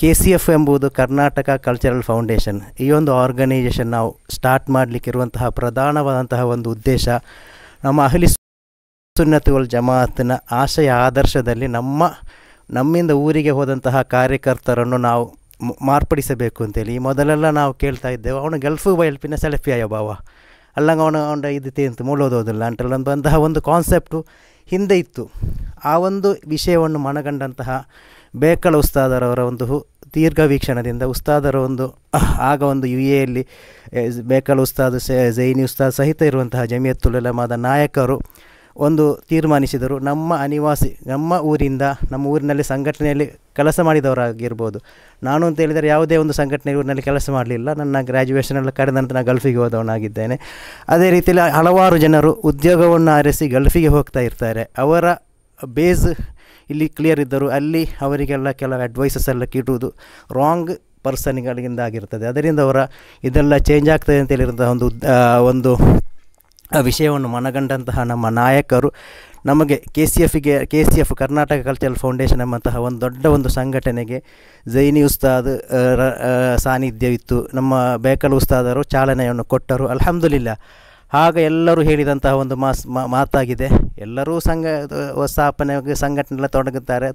KCF ಎಂಬುದು Karnataka cultural foundation. ಈ ಒಂದು ಆರ್ಗನೈಜೇಷನ್ ನಾವು ಸ್ಟಾರ್ಟ್ ಮಾಡಲಿಕ್ಕಿರುವಂತಹ ಪ್ರಧಾನವಾದಂತಹ ಒಂದು ಉದ್ದೇಶ, ನಮ್ಮ ಅಹ್ಲಿ ಸುನ್ನತ್ ವಲ್ ಜಮಾಅತ್ನ ಆಶಯ ಆದರ್ಶದಲ್ಲಿ ನಮ್ಮಿಂದ ಊರಿಗೆ ಹೋದಂತಹ ಕಾರ್ಯಕರ್ತರನ್ನು ನಾವು ಮಾರ್ಪಡಿಸಬೇಕು ಅಂತೇಳಿ. ಈ ಮೊದಲೆಲ್ಲ ನಾವು ಕೇಳ್ತಾ ಇದ್ದೇವೆ, ಅವನು ಗಲ್ಫು ಬಯಲ್ಪಿನ ಸೆಲ್ಫಿಯಾಯ ಬಾವ ಅಲ್ಲಂಗ ಅವನ ಇದು ತೇಂತು ಮೂಲೋದೋದಿಲ್ಲ ಅಂತೆಲ್ಲ ಬಂತಹ ಒಂದು ಕಾನ್ಸೆಪ್ಟು ಹಿಂದೆ ಇತ್ತು. ಆ ಒಂದು ವಿಷಯವನ್ನು ಮನಗಂಡಂತಹ ಬೇಕಳ ಉಸ್ತಾದರವರ ಒಂದು ದೀರ್ಘ ವೀಕ್ಷಣದಿಂದ ಉಸ್ತಾದರ ಒಂದು ಆಗ ಒಂದು UAEಯಲ್ಲಿ ಬೇಕಳ ಉಸ್ತಾದ್ ಝೈನಿ ಉಸ್ತಾದ್ ಸಹಿತ ಇರುವಂತಹ ಜಮಿಯತುಲ್ ಉಲಮಾದ ನಾಯಕರು ಒಂದು ತೀರ್ಮಾನಿಸಿದರು, ನಮ್ಮ ಊರಿನಲ್ಲಿ ಸಂಘಟನೆಯಲ್ಲಿ ಕೆಲಸ ಮಾಡಿದವರಾಗಿರ್ಬೋದು. ನಾನು ಅಂತ ಹೇಳಿದರೆ ಯಾವುದೇ ಒಂದು ಸಂಘಟನೆ ಊರಿನಲ್ಲಿ ಕೆಲಸ ಮಾಡಲಿಲ್ಲ. ನನ್ನ ಗ್ರ್ಯಾಜುಯೇಷನ್ ಎಲ್ಲ ಕರೆದ ನಂತರ ನಾನು ಗಲ್ಫಿಗೆ ಹೋದವನಾಗಿದ್ದೇನೆ. ಅದೇ ರೀತಿಯಲ್ಲಿ ಹಲವಾರು ಜನರು ಉದ್ಯೋಗವನ್ನು ಆರಿಸಿ ಗಲ್ಫಿಗೆ ಹೋಗ್ತಾ ಇರ್ತಾರೆ. ಅವರ ಬೇಸ್ ಇಲ್ಲಿ ಕ್ಲಿಯರ್ ಇದ್ದರು, ಅಲ್ಲಿ ಅವರಿಗೆಲ್ಲ ಕೆಲವು ಅಡ್ವೈಸಸ್ ಎಲ್ಲ ಕಿಡುವುದು ರಾಂಗ್ ಪರ್ಸನ್ಗಳಿಂದ ಆಗಿರ್ತದೆ. ಅದರಿಂದ ಇದೆಲ್ಲ ಚೇಂಜ್ ಆಗ್ತದೆ ಅಂತೇಳಿರುವಂತಹ ಒಂದು ವಿಷಯವನ್ನು ಮನಗಂಡಂತಹ ನಮ್ಮ ನಾಯಕರು ನಮಗೆ KCF ಕರ್ನಾಟಕ ಕಲ್ಚರಲ್ ಫೌಂಡೇಶನ್ ಎಂಬಂತಹ ಒಂದು ದೊಡ್ಡ ಒಂದು ಸಂಘಟನೆಗೆ ಝೈನಿ ಉಸ್ತಾದ್ ಸಾನ್ನಿಧ್ಯವಿತ್ತು. ನಮ್ಮ ಬೇಕಲ್ ಉಸ್ತಾದರು ಚಾಲನೆಯನ್ನು ಕೊಟ್ಟರು. ಅಲ್ಹಮ್ದುಲಿಲ್ಲಾ. ಆಗ ಎಲ್ಲರೂ ಹೇಳಿದಂತಹ ಒಂದು ಮಾತಾಗಿದೆ. ಎಲ್ಲರೂ ಸ್ಥಾಪನೆಗೆ ಸಂಘಟನೆ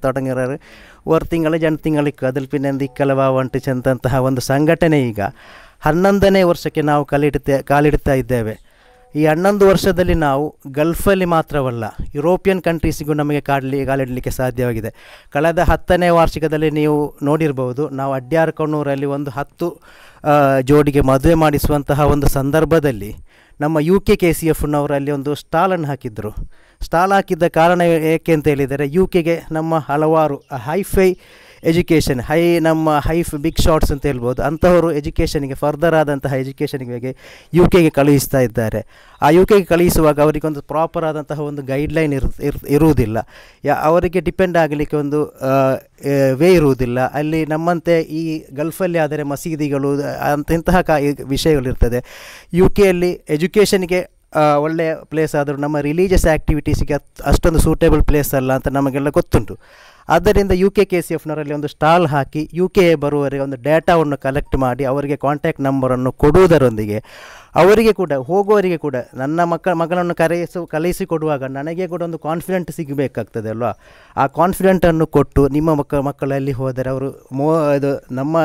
ತೊಡಗಿರೋರು ತಿಂಗಳು ಜನ ತಿಂಗಳಿಗೆ ಅದಲ್ಪಿನಿಂದ ಇಕ್ಕಲವಾ ಒಂಟು ಚೆಂದಂತಹ ಒಂದು ಸಂಘಟನೆ ಈಗ 11ನೇ ವರ್ಷಕ್ಕೆ ನಾವು ಕಾಲಿಡ್ತಾ ಇದ್ದೇವೆ. ಈ 11 ವರ್ಷದಲ್ಲಿ ನಾವು ಗಲ್ಫಲ್ಲಿ ಮಾತ್ರವಲ್ಲ, ಯುರೋಪಿಯನ್ ಕಂಟ್ರೀಸಿಗೂ ನಮಗೆ ಕಾಲಿಡಲಿಕ್ಕೆ ಸಾಧ್ಯವಾಗಿದೆ. ಕಳೆದ 10ನೇ ವಾರ್ಷಿಕದಲ್ಲಿ ನೀವು ನೋಡಿರ್ಬೋದು, ನಾವು ಅಡ್ಯಾರ್ ಕಣ್ಣೂರಲ್ಲಿ ಒಂದು 10 ಜೋಡಿಗೆ ಮದುವೆ ಮಾಡಿಸುವಂತಹ ಒಂದು ಸಂದರ್ಭದಲ್ಲಿ ನಮ್ಮ UK KCFನವರಲ್ಲಿ ಒಂದು ಸ್ಟಾಲನ್ನು ಹಾಕಿದ್ದರು. ಸ್ಟಾಲ್ ಹಾಕಿದ್ದ ಕಾರಣ ಏಕೆ ಅಂತ ಹೇಳಿದರೆ, UKಗೆ ನಮ್ಮ ಹಲವಾರು ಹೈಫೈ ಎಜುಕೇಷನ್ ಬಿಗ್ ಶಾಟ್ಸ್ ಅಂತ ಹೇಳ್ಬೋದು, ಅಂಥವರು ಎಜುಕೇಷನಿಗೆ ಫರ್ದರ್ ಆದಂತಹ ಎಜುಕೇಷನಿಗೆ UKಗೆ ಕಳುಹಿಸ್ತಾ ಇದ್ದಾರೆ. ಆ UKಗೆ ಕಳುಹಿಸುವಾಗ ಅವರಿಗೊಂದು ಪ್ರಾಪರ್ ಆದಂತಹ ಒಂದು ಗೈಡ್ಲೈನ್ ಇರುವುದಿಲ್ಲ. ಅವರಿಗೆ ಡಿಪೆಂಡ್ ಆಗಲಿಕ್ಕೆ ಒಂದು ವೇ ಇರುವುದಿಲ್ಲ. ಅಲ್ಲಿ ನಮ್ಮಂತೆ ಈ ಗಲ್ಫಲ್ಲಿ ಆದರೆ ಮಸೀದಿಗಳು ಇಂತಹ ವಿಷಯಗಳಿರ್ತದೆ. UKಯಲ್ಲಿ ಎಜುಕೇಷನ್ಗೆ ಒಳ್ಳೆಯ ಪ್ಲೇಸ್ ಆದರೂ ನಮ್ಮ ರಿಲೀಜಿಯಸ್ ಆ್ಯಕ್ಟಿವಿಟೀಸಿಗೆ ಅಷ್ಟೊಂದು ಸೂಟೇಬಲ್ ಪ್ಲೇಸ್ ಅಲ್ಲ ಅಂತ ನಮಗೆಲ್ಲ ಗೊತ್ತುಂಟು. ಆದ್ದರಿಂದ UK KCFನವರಲ್ಲಿ ಒಂದು ಸ್ಟಾಲ್ ಹಾಕಿ UK ಬರುವವರೆಗೆ ಒಂದು ಡೇಟಾವನ್ನು ಕಲೆಕ್ಟ್ ಮಾಡಿ ಅವರಿಗೆ ಕಾಂಟ್ಯಾಕ್ಟ್ ನಂಬರನ್ನು ಕೊಡುವುದರೊಂದಿಗೆ ಅವರಿಗೆ ಕೂಡ ಹೋಗುವವರಿಗೆ ಕೂಡ ನನ್ನ ಮಗಳನ್ನು ಕಲಿಸಿಕೊಡುವಾಗ ನನಗೆ ಕೂಡ ಒಂದು ಕಾನ್ಫಿಡೆಂಟ್ ಸಿಗಬೇಕಾಗ್ತದೆ ಅಲ್ವಾ. ಆ ಕಾನ್ಫಿಡೆಂಟನ್ನು ಕೊಟ್ಟು ನಿಮ್ಮ ಮಕ್ಕಳಲ್ಲಿ ಹೋದರೆ ಅವರು ಇದು ನಮ್ಮ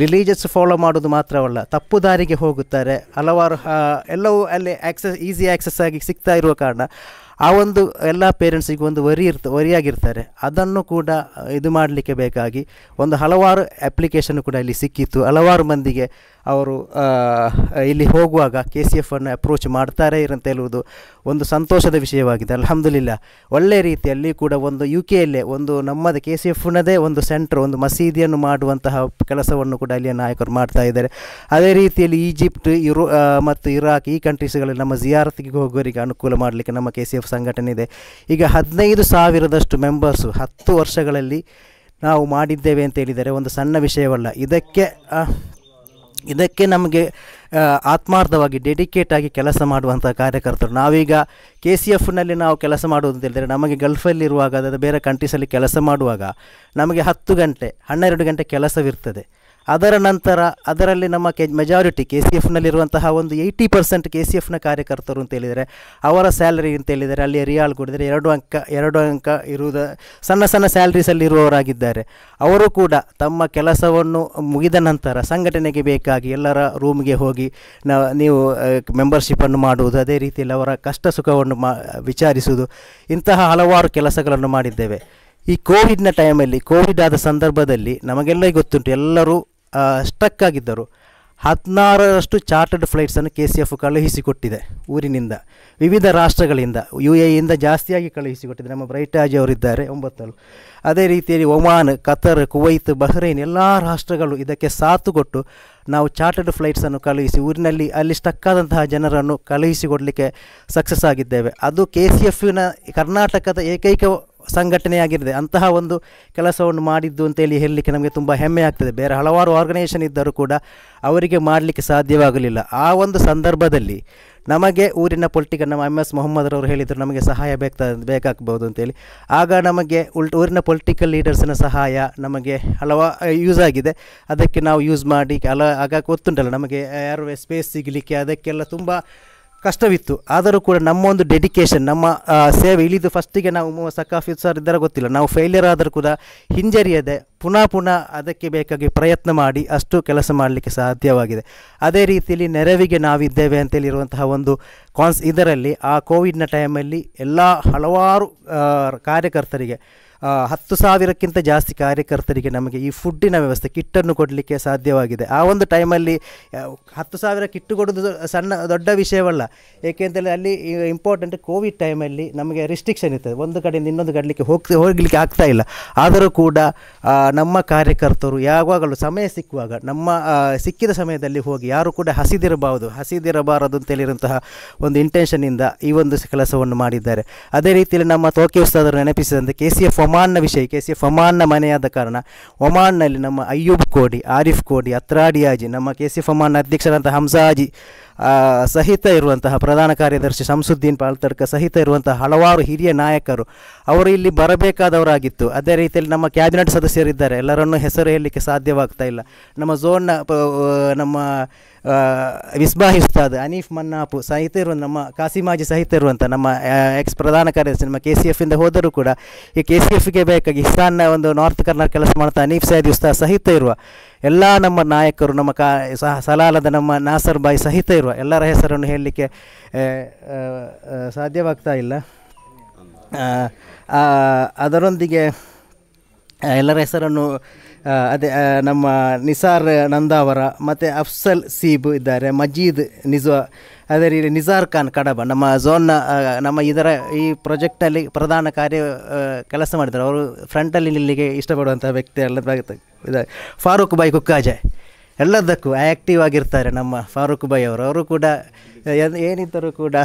ರಿಲೀಜಿಯಸ್ ಫಾಲೋ ಮಾಡೋದು ಮಾತ್ರವಲ್ಲ, ತಪ್ಪು ದಾರಿಗೆ ಹೋಗುತ್ತಾರೆ. ಹಲವಾರು ಎಲ್ಲವೂ ಅಲ್ಲಿ ಈಸಿ ಆ್ಯಕ್ಸಸ್ ಆಗಿ ಸಿಗ್ತಾ ಇರುವ ಕಾರಣ ಆ ಒಂದು ಎಲ್ಲ ಪೇರೆಂಟ್ಸಿಗೂ ಒಂದು ವರಿಯಾಗಿರ್ತಾರೆ. ಅದನ್ನು ಕೂಡ ಇದು ಮಾಡಲಿಕ್ಕೆ ಬೇಕಾಗಿ ಒಂದು ಹಲವಾರು ಅಪ್ಲಿಕೇಶನ್ ಕೂಡ ಇಲ್ಲಿ ಸಿಕ್ಕಿತ್ತು. ಹಲವಾರು ಮಂದಿಗೆ ಅವರು ಇಲ್ಲಿ ಹೋಗುವಾಗ KCFನ್ನು ಅಪ್ರೋಚ್ ಮಾಡ್ತಾರೆ ಅಂತ ಹೇಳುವುದು ಒಂದು ಸಂತೋಷದ ವಿಷಯವಾಗಿದೆ. ಅಲ್ಹಮ್ದುಲಿಲ್ಲಾ. ಒಳ್ಳೆಯ ರೀತಿಯಲ್ಲಿ ಕೂಡ ಒಂದು UKಯಲ್ಲೇ ಒಂದು ನಮ್ಮದು KCFನದೇ ಒಂದು ಸೆಂಟರ್, ಒಂದು ಮಸೀದಿಯನ್ನು ಮಾಡುವಂತಹ ಕೆಲಸವನ್ನು ಕೂಡ ಅಲ್ಲಿಯ ನಾಯಕರು ಮಾಡ್ತಾ ಇದ್ದಾರೆ. ಅದೇ ರೀತಿಯಲ್ಲಿ ಈಜಿಪ್ಟ್ ಮತ್ತು ಇರಾಕ್ ಈ ಕಂಟ್ರೀಸ್ಗಳಲ್ಲಿ ನಮ್ಮ ಜಿಯಾರತಿಗೆ ಹೋಗೋರಿಗೆ ಅನುಕೂಲ ಮಾಡಲಿಕ್ಕೆ ನಮ್ಮ KCF ಸಂಘಟನೆ ಇದೆ. ಈಗ 15,000ದಷ್ಟು ಮೆಂಬರ್ಸು 10 ವರ್ಷಗಳಲ್ಲಿ ನಾವು ಮಾಡಿದ್ದೇವೆ ಅಂತ ಹೇಳಿದರೆ ಒಂದು ಸಣ್ಣ ವಿಷಯವಲ್ಲ. ಇದಕ್ಕೆ ನಮಗೆ ಆತ್ಮಾರ್ಥವಾಗಿ ಡೆಡಿಕೇಟ್ ಆಗಿ ಕೆಲಸ ಮಾಡುವಂಥ ಕಾರ್ಯಕರ್ತರು. ನಾವೀಗ KCFನಲ್ಲಿ ನಾವು ಕೆಲಸ ಮಾಡುವುದು ಅಂತ ಹೇಳಿದರೆ, ನಮಗೆ ಗಲ್ಫಲ್ಲಿರುವಾಗ ಅದಾದ ಬೇರೆ ಕಂಟ್ರೀಸಲ್ಲಿ ಕೆಲಸ ಮಾಡುವಾಗ ನಮಗೆ 10 ಗಂಟೆ 12 ಗಂಟೆ ಕೆಲಸವಿರ್ತದೆ. ಅದರ ನಂತರ ಅದರಲ್ಲಿ ನಮ್ಮ ಮೆಜಾರಿಟಿ KCFನಲ್ಲಿರುವಂತಹ ಒಂದು 80% KCFನ ಕಾರ್ಯಕರ್ತರು ಅಂತ ಹೇಳಿದರೆ ಅವರ ಸ್ಯಾಲರಿ ಅಂತ ಹೇಳಿದರೆ ಅಲ್ಲಿ ರಿಯಾಲ್ ಕೊಡಿದರೆ 2 ಅಂಕ ಇರುವುದು ಸಣ್ಣ ಸ್ಯಾಲ್ರೀಸಲ್ಲಿರುವವರಾಗಿದ್ದಾರೆ. ಅವರು ಕೂಡ ತಮ್ಮ ಕೆಲಸವನ್ನು ಮುಗಿದ ನಂತರ ಸಂಘಟನೆಗೆ ಬೇಕಾಗಿ ಎಲ್ಲರ ರೂಮ್ಗೆ ಹೋಗಿ ನೀವು ಮೆಂಬರ್ಶಿಪ್ಪನ್ನು ಮಾಡುವುದು, ಅದೇ ರೀತಿಯಲ್ಲಿ ಅವರ ಕಷ್ಟ ಸುಖವನ್ನು ವಿಚಾರಿಸುವುದು, ಇಂತಹ ಹಲವಾರು ಕೆಲಸಗಳನ್ನು ಮಾಡಿದ್ದೇವೆ. ಈ ಕೋವಿಡ್ನ ಟೈಮಲ್ಲಿ, ಕೋವಿಡ್ ಆದ ಸಂದರ್ಭದಲ್ಲಿ ನಮಗೆಲ್ಲ ಗೊತ್ತುಂಟು, ಎಲ್ಲರೂ ಸ್ಟಕ್ ಆಗಿದ್ದರು. 16ರಷ್ಟು ಚಾರ್ಟರ್ಡ್ ಫ್ಲೈಟ್ಸನ್ನು KCF ಕಳುಹಿಸಿಕೊಟ್ಟಿದೆ ಊರಿನಿಂದ, ವಿವಿಧ ರಾಷ್ಟ್ರಗಳಿಂದ. UAEಯಿಂದ ಜಾಸ್ತಿಯಾಗಿ ಕಳುಹಿಸಿಕೊಟ್ಟಿದೆ. ನಮ್ಮ ಬ್ರೈಟ್ ಹಾಜಿ ಅವರಿದ್ದಾರೆ 9. ಅದೇ ರೀತಿಯಲ್ಲಿ ಒಮಾನ್, ಕತರ್, ಕುವೈತ್, ಬಹ್ರೈನ್ ಎಲ್ಲ ರಾಷ್ಟ್ರಗಳು ಇದಕ್ಕೆ ಸಾಥ್ ಕೊಟ್ಟು ನಾವು ಚಾರ್ಟರ್ಡ್ ಫ್ಲೈಟ್ಸನ್ನು ಕಳುಹಿಸಿ ಊರಿನಲ್ಲಿ ಅಲ್ಲಿ ಸ್ಟಕ್ ಆದಂತಹ ಜನರನ್ನು ಕಳುಹಿಸಿಕೊಡಲಿಕ್ಕೆ ಸಕ್ಸಸ್ ಆಗಿದ್ದೇವೆ. ಅದು KCFನ ಕರ್ನಾಟಕದ ಏಕೈಕ ಸಂಘಟನೆಯಾಗಿದೆ. ಅಂತಹ ಒಂದು ಕೆಲಸವನ್ನು ಮಾಡಿದ್ದು ಅಂತೇಳಿ ಹೇಳಲಿಕ್ಕೆ ನಮಗೆ ತುಂಬ ಹೆಮ್ಮೆ ಆಗ್ತದೆ. ಬೇರೆ ಹಲವಾರು ಆರ್ಗನೈಸೇಷನ್ ಇದ್ದರೂ ಕೂಡ ಅವರಿಗೆ ಮಾಡಲಿಕ್ಕೆ ಸಾಧ್ಯವಾಗಲಿಲ್ಲ. ಆ ಒಂದು ಸಂದರ್ಭದಲ್ಲಿ ನಮಗೆ ಊರಿನ ಪೊಲಿಟಿಕಲ್ ನಮ್ಮ MS ಮೊಹಮ್ಮದ್ರವರು ಹೇಳಿದರು ನಮಗೆ ಸಹಾಯ ಬೇಕಾಗ್ಬೋದು ಅಂತೇಳಿ. ಆಗ ನಮಗೆ ಊರಿನ ಪೊಲಿಟಿಕಲ್ ಲೀಡರ್ಸಿನ ಸಹಾಯ ನಮಗೆ ಯೂಸ್ ಆಗಿದೆ. ಅದಕ್ಕೆ ನಾವು ಯೂಸ್ ಮಾಡಿ ಆಗ ಗೊತ್ತುಂಟಲ್ಲ ನಮಗೆ ಯಾರು ಸ್ಪೇಸ್ ಸಿಗಲಿಕ್ಕೆ ಅದಕ್ಕೆಲ್ಲ ತುಂಬ ಕಷ್ಟವಿತ್ತು. ಆದರೂ ಕೂಡ ನಮ್ಮ ಒಂದು ಡೆಡಿಕೇಶನ್, ನಮ್ಮ ಸೇವೆ ಇಳಿದು ಫಸ್ಟಿಗೆ ನಾವು ಸಕಾಫಿ ಸರ್ ಇದ್ದರೆ ಗೊತ್ತಿಲ್ಲ, ನಾವು ಫೇಲ್ಯೂರ್ ಆದರೂ ಕೂಡ ಹಿಂಜರಿಯದೆ ಪುನಃ ಅದಕ್ಕೆ ಬೇಕಾಗಿ ಪ್ರಯತ್ನ ಮಾಡಿ ಅಷ್ಟು ಕೆಲಸ ಮಾಡಲಿಕ್ಕೆ ಸಾಧ್ಯವಾಗಿದೆ. ಅದೇ ರೀತಿಯಲ್ಲಿ ನೆರವಿಗೆ ನಾವಿದ್ದೇವೆ ಅಂತೇಳಿರುವಂತಹ ಒಂದು ಇದರಲ್ಲಿ ಆ ಕೋವಿಡ್ನ ಟೈಮಲ್ಲಿ ಎಲ್ಲ ಹಲವಾರು ಕಾರ್ಯಕರ್ತರಿಗೆ 10,000ಕ್ಕಿಂತ ಜಾಸ್ತಿ ಕಾರ್ಯಕರ್ತರಿಗೆ ನಮಗೆ ಈ ಫುಡ್ಡಿನ ವ್ಯವಸ್ಥೆ ಕಿಟ್ಟನ್ನು ಕೊಡಲಿಕ್ಕೆ ಸಾಧ್ಯವಾಗಿದೆ. ಆ ಒಂದು ಟೈಮಲ್ಲಿ 10,000 ಕಿಟ್ಟು ಕೊಡೋದು ದೊಡ್ಡ ವಿಷಯವಲ್ಲ. ಏಕೆಂತೇಳಿ ಅಲ್ಲಿ ಇಂಪಾರ್ಟೆಂಟ್ ಕೋವಿಡ್ ಟೈಮಲ್ಲಿ ನಮಗೆ ರಿಸ್ಟ್ರಿಕ್ಷನ್ ಇರ್ತದೆ, ಒಂದು ಕಡೆಯಿಂದ ಇನ್ನೊಂದು ಕಡೆಗೆ ಹೋಗಲಿಕ್ಕೆ ಆಗ್ತಾ ಇಲ್ಲ. ಆದರೂ ಕೂಡ ನಮ್ಮ ಕಾರ್ಯಕರ್ತರು ಯಾವಾಗಲೂ ಸಮಯ ಸಿಕ್ಕುವಾಗ ಸಿಕ್ಕಿದ ಸಮಯದಲ್ಲಿ ಹೋಗಿ ಯಾರು ಕೂಡ ಹಸಿದಿರಬಾರದು ಅಂತೇಳಿರುವಂತಹ ಒಂದು ಇಂಟೆನ್ಷನ್ನಿಂದ ಈ ಒಂದು ಕೆಲಸವನ್ನು ಮಾಡಿದ್ದಾರೆ. ಅದೇ ರೀತಿಯಲ್ಲಿ ನಮ್ಮ ತೋಕೆ ಉಸ್ತಾದರು ನೆನಪಿಸಿದಂತೆ KCF ಒಮಾನ್ನ ವಿಷಯ, KCF ಒಮಾನ್ನ ಮನೆಯಾದ ಕಾರಣ ಒಮಾನ್ನಲ್ಲಿ ನಮ್ಮ ಅಯ್ಯೂಬ್ ಕೋಡಿ, ಆರಿಫ್ ಕೋಡಿ, ಅತ್ರಾಡಿ ಹಾಜಿ, ನಮ್ಮ KCF ಒಮಾನ್ನ ಅಧ್ಯಕ್ಷರಾದಂಥ ಹಂಸಾ ಹಾಜಿ ಸಹಿತ ಇರುವಂತಹ ಪ್ರಧಾನ ಕಾರ್ಯದರ್ಶಿ ಶಂಸುದ್ದೀನ್ ಪಾಲ್ತಡ್ಕ ಸಹಿತ ಇರುವಂತಹ ಹಲವಾರು ಹಿರಿಯ ನಾಯಕರು ಅವರು ಇಲ್ಲಿ ಬರಬೇಕಾದವರಾಗಿತ್ತು. ಅದೇ ರೀತಿಯಲ್ಲಿ ನಮ್ಮ ಕ್ಯಾಬಿನೆಟ್ ಸದಸ್ಯರಿದ್ದಾರೆ, ಎಲ್ಲರನ್ನೂ ಹೆಸರು ಹೇಳಲಿಕ್ಕೆ ಸಾಧ್ಯವಾಗ್ತಾ ಇಲ್ಲ. ನಮ್ಮ ಝೋನ್ನ ನಮ್ಮ ವಿಸ್ಬಾಹಿ ಉಸ್ತಾದ್, ಅನೀಫ್ ಮನ್ನಾಪು ಸಹಿತ ಇರುವಂಥ ನಮ್ಮ ಕಾಸಿಮಾಜಿ ಸಹಿತ ಇರುವಂಥ ನಮ್ಮ ಪ್ರಧಾನ ಕಾರ್ಯದರ್ಶಿ ನಮ್ಮ KCFಯಿಂದ ಹೋದರೂ ಕೂಡ ಈ KCFಗೆ ಬೇಕಾಗಿ ಇಸ್ಲಾನ್ನ ಒಂದು ನಾರ್ತ್ ಕರ್ನಾಟಕ ಕೆಲಸ ಮಾಡ್ತಾ ಅನೀಫ್ ಸೈದಿ ಉಸ್ತಾದ್ ಸಹಿತ ಇರುವ ಎಲ್ಲ ನಮ್ಮ ನಾಯಕರು, ನಮ್ಮ ಸಲಾಲದ ನಮ್ಮ ನಾಸರ್ ಬಾಯಿ ಸಹಿತ ಇರುವ ಎಲ್ಲರ ಹೆಸರನ್ನು ಹೇಳಲಿಕ್ಕೆ ಸಾಧ್ಯವಾಗ್ತಾ ಇಲ್ಲ. ಅದರೊಂದಿಗೆ ಎಲ್ಲರ ಹೆಸರನ್ನು ನಮ್ಮ ನಿಸಾರ್ ನಂದಾವರ ಮತ್ತು ಅಫ್ಸಲ್ ಸೀಬ್ ಇದ್ದಾರೆ, ಮಜೀದ್ ನಿಜ್ವಾ, ಅದೇ ರೀತಿ ನಿಜಾರ್ ಖಾನ್ ಕಡಬ ನಮ್ಮ ಝೋನ್ನ ನಮ್ಮ ಈ ಪ್ರಾಜೆಕ್ಟಲ್ಲಿ ಪ್ರಧಾನ ಕೆಲಸ ಮಾಡಿದ್ದಾರೆ. ಅವರು ಫ್ರಂಟಲ್ಲಿ ನಿಲ್ಲಿಗೆ ಇಷ್ಟಪಡುವಂಥ ವ್ಯಕ್ತಿ ಎಲ್ಲ ಫಾರೂಕ್ ಬಾಯ್ ಕುಕ್ಕಾಜೆ ಎಲ್ಲದಕ್ಕೂ ಆ್ಯಕ್ಟಿವ್ ಆಗಿರ್ತಾರೆ ನಮ್ಮ ಫಾರೂಕ್ ಬಾಯ್ ಅವರು ಕೂಡ ಏನಿದ್ದರೂ ಕೂಡ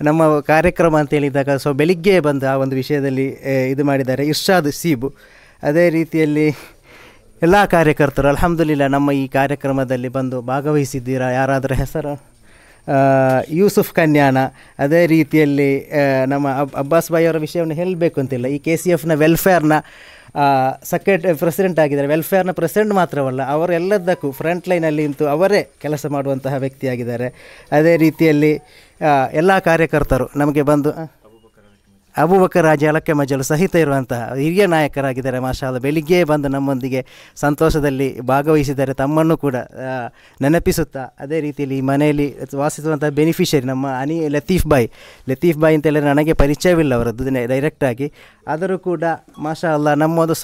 ನಮ್ಮ ಕಾರ್ಯಕ್ರಮ ಅಂತ ಹೇಳಿದಾಗ ಬೆಳಿಗ್ಗೆ ಬಂದು ಆ ಒಂದು ವಿಷಯದಲ್ಲಿ ಇದು ಮಾಡಿದ್ದಾರೆ. ಇರ್ಷಾದ್ ಸೀಬು ಅದೇ ರೀತಿಯಲ್ಲಿ ಎಲ್ಲ ಕಾರ್ಯಕರ್ತರು ಅಲ್ಹಮ್ದುಲಿಲ್ಲಾ ನಮ್ಮ ಈ ಕಾರ್ಯಕ್ರಮದಲ್ಲಿ ಬಂದು ಭಾಗವಹಿಸಿದ್ದೀರಾ. ಯಾರಾದರೂ ಹೆಸರು ಯೂಸುಫ್ ಕನ್ಯಾಣ, ಅದೇ ರೀತಿಯಲ್ಲಿ ನಮ್ಮ ಅಬ್ಬಾಸ್ ಬಾಯಿ ಅವರ ವಿಷಯವನ್ನು ಹೇಳಬೇಕು ಅಂತಿಲ್ಲ. ಈ KCFನ ವೆಲ್ಫೇರ್ನ ಪ್ರೆಸಿಡೆಂಟ್ ಆಗಿದ್ದಾರೆ. ವೆಲ್ಫೇರ್ನ ಪ್ರೆಸಿಡೆಂಟ್ ಮಾತ್ರವಲ್ಲ, ಅವರೆಲ್ಲದಕ್ಕೂ ಫ್ರಂಟ್ ಲೈನಲ್ಲಿ ನಿಂತು ಅವರೇ ಕೆಲಸ ಮಾಡುವಂತಹ ವ್ಯಕ್ತಿಯಾಗಿದ್ದಾರೆ. ಅದೇ ರೀತಿಯಲ್ಲಿ ಎಲ್ಲ ಕಾರ್ಯಕರ್ತರು ನಮಗೆ ಬಂದು ಅಬೂಬಕರ್ ರಾಜಿ ಅಲಕ್ಕೆ ಮಜಲು ಸಹಿತ ಇರುವಂತಹ ಹಿರಿಯ ನಾಯಕರಾಗಿದ್ದಾರೆ. ಮಾಷಾಅಲ್ಲಾ ಬೆಳಿಗ್ಗೆ ಬಂದು ನಮ್ಮೊಂದಿಗೆ ಸಂತೋಷದಲ್ಲಿ ಭಾಗವಹಿಸಿದ್ದಾರೆ. ತಮ್ಮನ್ನು ಕೂಡ ನೆನಪಿಸುತ್ತಾ ಅದೇ ರೀತಿಯಲ್ಲಿ ಈ ಮನೆಯಲ್ಲಿ ವಾಸಿಸುವಂಥ ಬೆನಿಫಿಷರಿ ನಮ್ಮ ಲತೀಫ್ ಬಾಯ್ ಅಂತ ಹೇಳಿದ್ರೆ ನನಗೆ ಪರಿಚಯವಿಲ್ಲ ಅವರದ್ದು ಡೈರೆಕ್ಟಾಗಿ, ಆದರೂ ಕೂಡ ಮಾಷಾಅಲ್ಲಾ ನಮ್ಮೊಂದು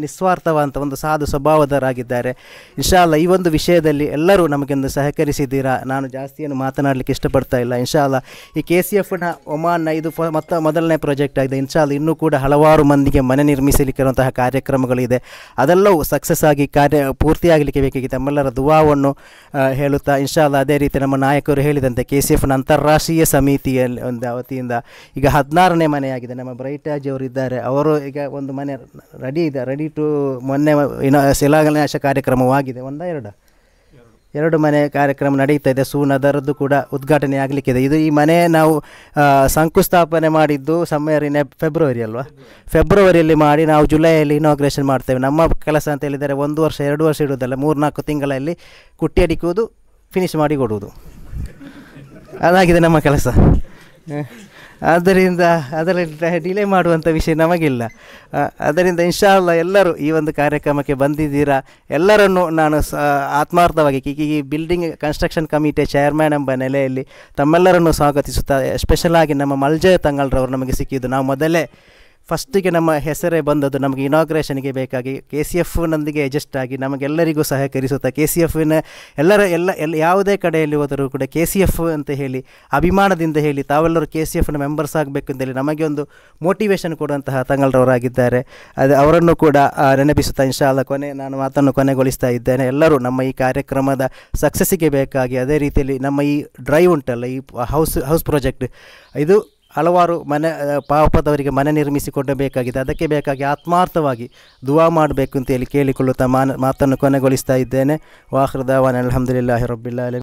ನಿಸ್ವಾರ್ಥವಂತ ಒಂದು ಸಾಧು ಸ್ವಭಾವದವರಾಗಿದ್ದಾರೆ. ಇನ್ಶಾ ಅಲ್ಲಾ ಈ ಒಂದು ವಿಷಯದಲ್ಲಿ ಎಲ್ಲರೂ ನಮಗೊಂದು ಸಹಕರಿಸಿದ್ದೀರಾ. ನಾನು ಜಾಸ್ತಿಯನ್ನು ಮಾತನಾಡಲಿಕ್ಕೆ ಇಷ್ಟಪಡ್ತಾ ಇಲ್ಲ. ಇನ್ಶಾ ಅಲ್ಲಾ ಈ KCFನ ಒಮಾನ್ನ ಇದು ಮೊದಲನೇ ಪ್ರಾಜೆಕ್ಟ್ ಆಗಿದೆ. ಇನ್ಶಾ ಅಲ್ಲಾ ಇನ್ನೂ ಕೂಡ ಹಲವಾರು ಮಂದಿಗೆ ಮನೆ ನಿರ್ಮಿಸಲಿಕ್ಕಿರುವಂತಹ ಕಾರ್ಯಕ್ರಮಗಳಿದೆ. ಅದೆಲ್ಲವೂ ಸಕ್ಸಸ್ ಆಗಿ ಪೂರ್ತಿಯಾಗಲಿಕ್ಕೆ ಬೇಕಾಗಿ ತಮ್ಮೆಲ್ಲರ ದುವಾವನ್ನು ಹೇಳುತ್ತಾ ಇನ್ಶಾ ಅಲ್ಲಾ ಅದೇ ರೀತಿ ನಮ್ಮ ನಾಯಕರು ಹೇಳಿದಂತೆ KCFನ ಅಂತಾರಾಷ್ಟ್ರೀಯ ಸಮಿತಿಯಲ್ಲಿ ಒಂದು ವತಿಯಿಂದ ಈಗ 16ನೇ ಮನೆಯಾಗಿದೆ. ನಮ್ಮ ಬ್ರೈಟಾಜಿ ಅವರು ಇದ್ದಾರೆ, ಅವರು ಈಗ ಒಂದು ಮನೆ ರೆಡಿ ಟು ಮೊನ್ನೆ ಶಿಲಾನ್ಯಾಸ ಕಾರ್ಯಕ್ರಮವಾಗಿದೆ. ಎರಡು ಮನೆ ಕಾರ್ಯಕ್ರಮ ನಡೀತಾ ಇದೆ. ಸೂನ್ ಅದರದ್ದು ಕೂಡ ಉದ್ಘಾಟನೆ ಆಗಲಿಕ್ಕಿದೆ. ಈ ಮನೆ ನಾವು ಶಂಕುಸ್ಥಾಪನೆ ಮಾಡಿದ್ದು ಫೆಬ್ರವರಿ ಅಲ್ವಾ, ಫೆಬ್ರವರಿಯಲ್ಲಿ ಮಾಡಿ ನಾವು ಜುಲೈಯಲ್ಲಿ ಇನಾಗ್ರೇಷನ್ ಮಾಡ್ತೇವೆ. ನಮ್ಮ ಕೆಲಸ ಅಂತ ಹೇಳಿದರೆ 1 ವರ್ಷ 2 ವರ್ಷ ಇಡುವುದಲ್ಲ, 3-4 ತಿಂಗಳಲ್ಲಿ ಕುಟ್ಟಿ ಅಡಿಕುವುದು, ಫಿನಿಶ್ ಮಾಡಿ ಕೊಡುವುದು, ಅದಾಗಿದೆ ನಮ್ಮ ಕೆಲಸ. ಆದ್ದರಿಂದ ಅದರಲ್ಲಿ ಡಿಲೇ ಮಾಡುವಂಥ ವಿಷಯ ನಮಗಿಲ್ಲ. ಅದರಿಂದ ಇನ್ಶಾ ಅಲ್ಲಾ ಎಲ್ಲರೂ ಈ ಒಂದು ಕಾರ್ಯಕ್ರಮಕ್ಕೆ ಬಂದಿದ್ದೀರಾ. ಎಲ್ಲರನ್ನು ನಾನು ಆತ್ಮಾರ್ಥವಾಗಿ ಈ ಬಿಲ್ಡಿಂಗ್ ಕನ್ಸ್ಟ್ರಕ್ಷನ್ ಕಮಿಟಿಯ ಚೇರ್ಮನ್ ಎಂಬ ನೆಲೆಯಲ್ಲಿ ತಮ್ಮೆಲ್ಲರನ್ನು ಸ್ವಾಗತಿಸುತ್ತಾ, ಎಸ್ಪೆಷಲ್ ಆಗಿ ನಮ್ಮ ಮಲ್ಜಯ ತಂಗಳ್ರವರು ನಮಗೆ ಸಿಕ್ಕಿದ್ದು. ನಾವು ಮೊದಲೇ ಫಸ್ಟಿಗೆ ನಮ್ಮ ಹೆಸರೇ ಬಂದದ್ದು ನಮಗೆ ಇನಾಗ್ರೇಷನ್ಗೆ ಬೇಕಾಗಿ KCFನೊಂದಿಗೆ ಅಡ್ಜಸ್ಟ್ ಆಗಿ ನಮಗೆಲ್ಲರಿಗೂ ಸಹಕರಿಸುತ್ತಾ KCFನ ಯಾವುದೇ ಕಡೆಯಲ್ಲಿ ಹೋದರೂ ಕೂಡ KCF ಅಂತ ಹೇಳಿ ಅಭಿಮಾನದಿಂದ ಹೇಳಿ ತಾವೆಲ್ಲರೂ KCFನ ಮೆಂಬರ್ಸ್ ಆಗಬೇಕು ಅಂತೇಳಿ ನಮಗೆ ಒಂದು ಮೋಟಿವೇಶನ್ ಕೊಡುವಂತಹ ತಂಗಳ್ರವರಾಗಿದ್ದಾರೆ. ಅವರನ್ನು ಕೂಡ ನೆನಪಿಸುತ್ತಾ ಇನ್ಶಾ ಅಲ್ಲಾ ನಾನು ಮಾತನ್ನು ಕೊನೆಗೊಳಿಸ್ತಾ ಇದ್ದೇನೆ. ಎಲ್ಲರೂ ನಮ್ಮ ಈ ಕಾರ್ಯಕ್ರಮದ ಸಕ್ಸಸ್ಸಿಗೆ ಬೇಕಾಗಿ ಅದೇ ರೀತಿಯಲ್ಲಿ ನಮ್ಮ ಈ ಡ್ರೈವ್ ಉಂಟಲ್ಲ, ಈ ಹೌಸ್ ಪ್ರಾಜೆಕ್ಟ್, ಇದು ಹಲವಾರು ಪಾಪದವರಿಗೆ ಮನೆ ನಿರ್ಮಿಸಿಕೊಡಬೇಕಾಗಿದೆ. ಅದಕ್ಕೆ ಬೇಕಾಗಿ ಆತ್ಮಾರ್ಥವಾಗಿ ದುವಾ ಮಾಡಬೇಕು ಅಂತೇಳಿ ಕೇಳಿಕೊಳ್ಳುತ್ತಾ ಮಾತನ್ನು ಕೊನೆಗೊಳಿಸ್ತಾ ಇದ್ದೇನೆ. ವಾಖಿರ್ ದಾವಾನ ಅಲ್ಹಮ್ದುಲಿಲ್ಲಾಹಿ ರಬ್ಬಿಲ್ ಆಲಮೀನ್.